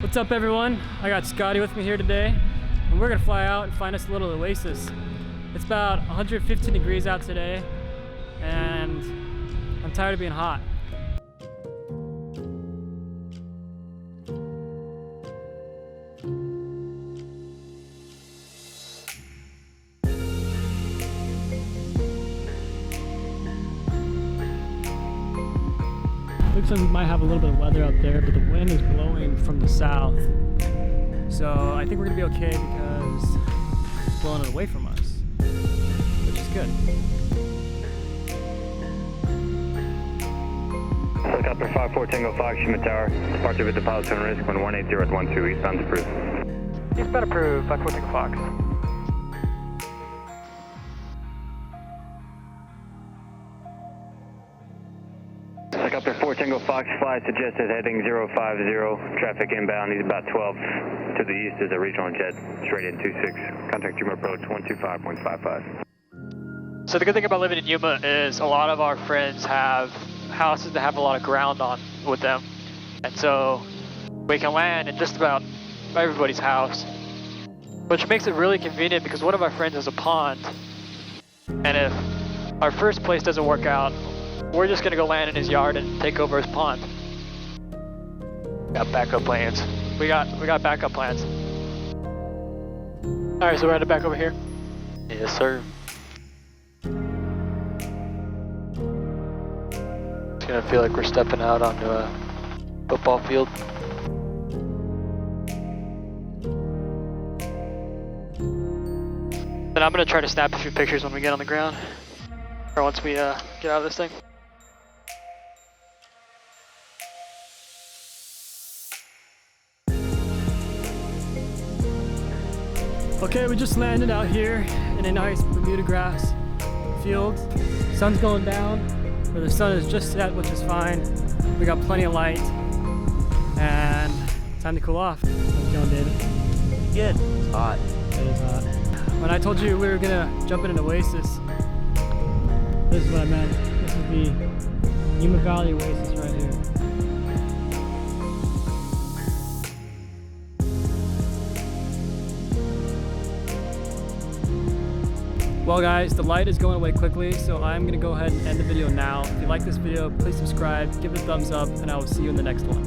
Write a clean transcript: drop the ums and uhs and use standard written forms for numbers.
What's up everyone? I got Scotty with me here today and we're gonna fly out and find us a little oasis. It's about 115 degrees out today and I'm tired of being hot. Looks like we might have a little bit of weather out there, but the wind is blowing from the south. So I think we're gonna be okay because it's blowing it away from us, which is good. Helicopter 54 Tango Fox, Shima Tower. Departure with the pilot's own risk, 1180 at 12, eastbound approved. Eastbound approved, 54 Tango Fox. Helicopter 4 Tango Fox, fly suggested heading 050, traffic inbound, he's about 12 to the east is a regional jet, straight in 26, contact Yuma approach 125.55. So the good thing about living in Yuma is a lot of our friends have houses that have a lot of ground on with them, and so we can land in just about everybody's house, which makes it really convenient because one of our friends has a pond, and if our first place doesn't work out, we're just gonna go land in his yard and take over his pond. Got backup plans. We got backup plans. All right, so we're headed back over here. Yes, sir. It's gonna feel like we're stepping out onto a football field. Then I'm gonna try to snap a few pictures when we get on the ground, or once we get out of this thing. Okay, we just landed out here in a nice Bermuda grass field. Sun's going down, or the sun is just set, which is fine. We got plenty of light, and time to cool off. How's it going, David? Good. It's hot. It is hot. When I told you we were gonna jump in an oasis, this is what I meant. This is the Yuma Valley Oasis right here. Well guys, the light is going away quickly, so I'm gonna go ahead and end the video now. If you like this video, please subscribe, give it a thumbs up, and I will see you in the next one.